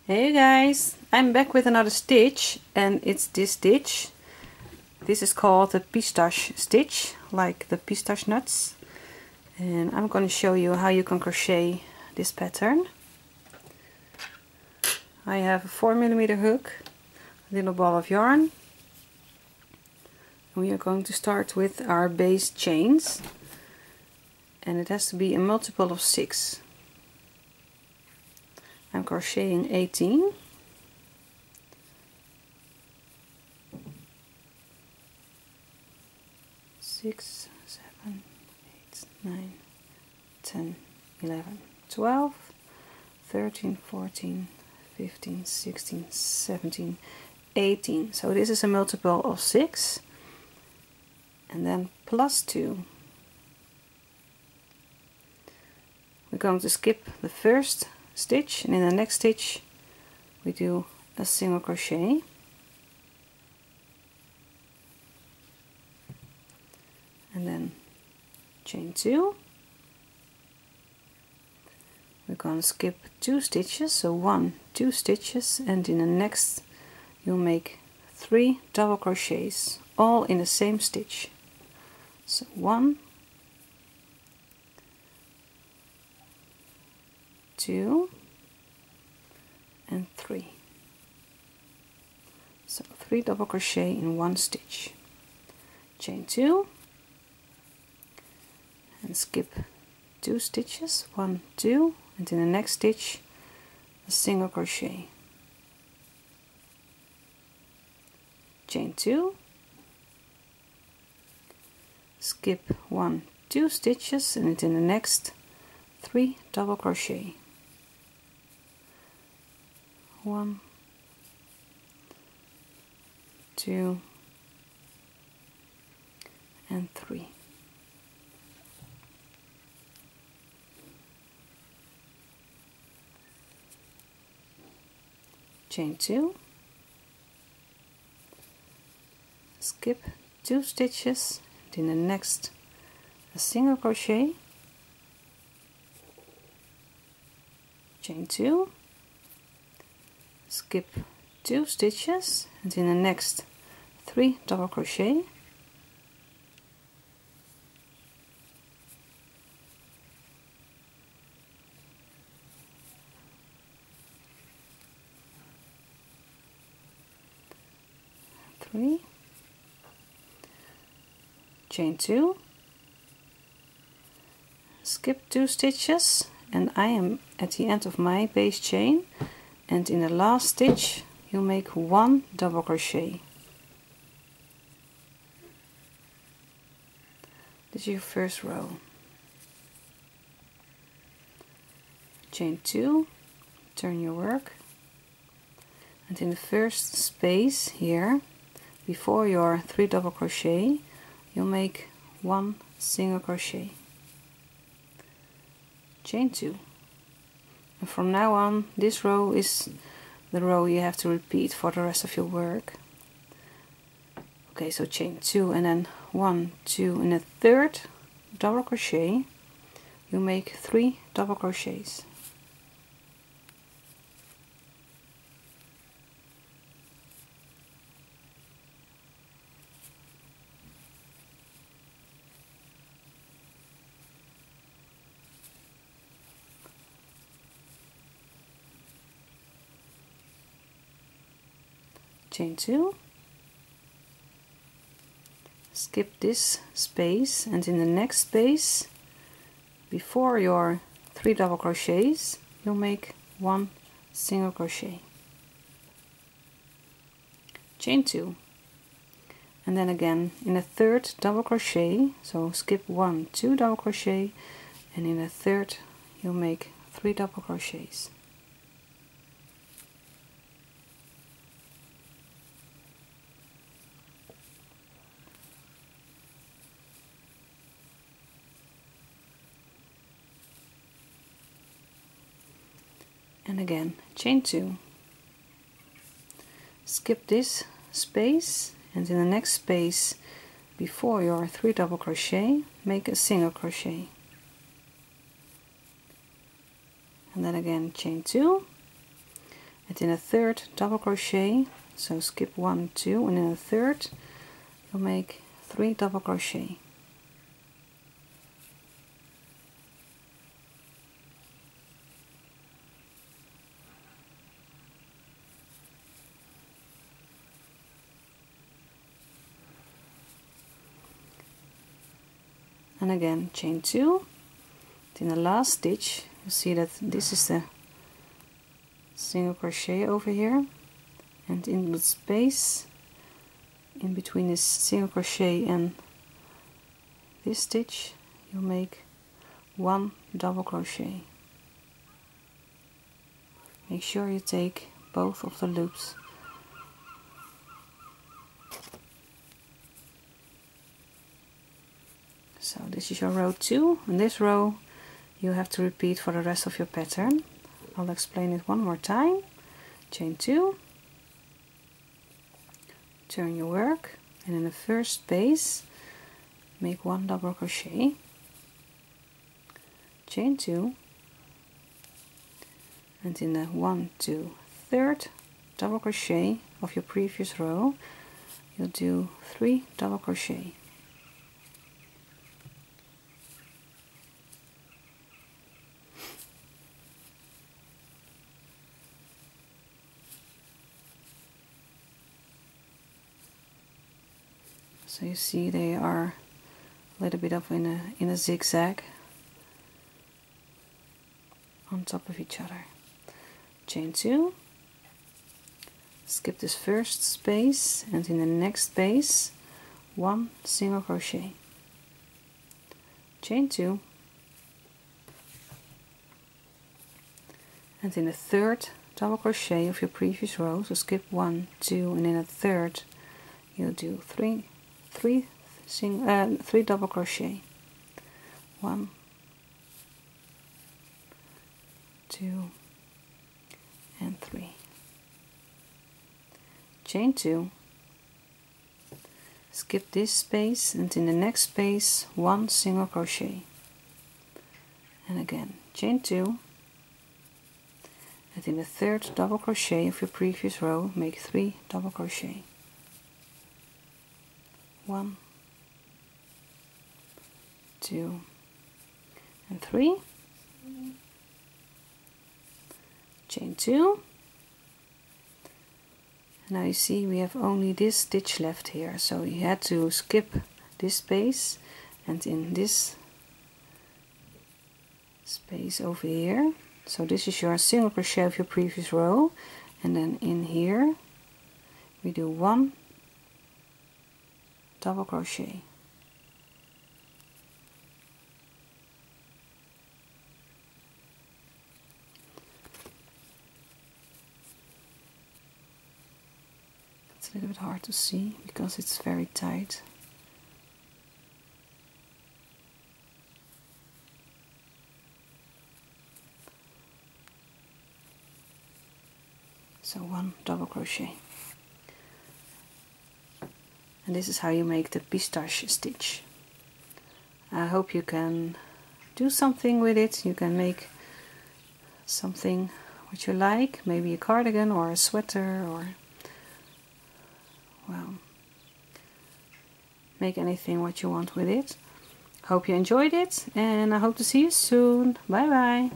Hey guys, I'm back with another stitch, and it's this stitch. This is called the pistache stitch, like the pistache nuts. And I'm going to show you how you can crochet this pattern. I have a 4mm hook, a little ball of yarn. We are going to start with our base chains, and it has to be a multiple of 6. I'm crocheting 18. Six, 7, 8, 9, 10, 11, 12, 13, 14, 15, 16, 17, 18. So this is a multiple of 6, and then plus 2. We're going to skip the first stitch, and in the next stitch we do a single crochet, and then chain 2. We're going to skip 2 stitches, so 1, 2 stitches, and in the next you'll make 3 double crochets, all in the same stitch. So 1, 2, and 3. So 3 double crochet in 1 stitch. Chain 2, and skip 2 stitches, 1, 2, and in the next stitch a single crochet. Chain 2, skip 1, 2 stitches, and in the next 3 double crochet. 1, 2, and 3. Chain 2, skip 2 stitches, and in the next a single crochet. Chain 2, skip 2 stitches, and in the next 3 double crochet. Three, chain 2, skip 2 stitches, and I am at the end of my base chain, and in the last stitch you make 1 double crochet. This is your first row. Chain 2, turn your work, and in the first space here, before your 3 double crochet, you'll make 1 single crochet. Chain 2. And from now on, this row is the row you have to repeat for the rest of your work. Okay, so chain 2, and then 1, 2, in the third double crochet you make 3 double crochets. Chain 2, skip this space, and in the next space, before your 3 double crochets, you'll make 1 single crochet. Chain 2, and then again in the third double crochet, so skip 1, 2 double crochet, and in the third you'll make 3 double crochets. And again chain 2, skip this space, and in the next space before your 3 double crochet make a single crochet, and then again chain 2, and in a third double crochet, so skip 1, 2, and in a third you'll make 3 double crochet. And again chain 2. In the last stitch you see that this is the single crochet over here, and in the space in between this single crochet and this stitch you make 1 double crochet. Make sure you take both of the loops. So this is your row 2, and this row you have to repeat for the rest of your pattern. I'll explain it one more time. Chain 2, turn your work, and in the first space make 1 double crochet, chain 2, and in the 1, 2, 3rd double crochet of your previous row you'll do 3 double crochet. So you see they are a little bit of in a zigzag on top of each other. Chain 2, skip this first space, and in the next space 1 single crochet, chain 2, and in the third double crochet of your previous row, so skip 1, 2, and in a third you'll do 3 double crochet, 1, 2, and 3, chain 2, skip this space, and in the next space 1 single crochet, and again chain 2, and in the third double crochet of your previous row make 3 double crochet, 1, 2, and 3, chain 2, and now you see we have only this stitch left here, so you had to skip this space, and in this space over here, so this is your single crochet of your previous row, and then in here we do 1 double crochet, it's a little bit hard to see because it's very tight. So 1 double crochet. And this is how you make the pistache stitch. I hope you can do something with it. You can make something what you like, maybe a cardigan or a sweater, or well, make anything what you want with it. Hope you enjoyed it, and I hope to see you soon. Bye bye.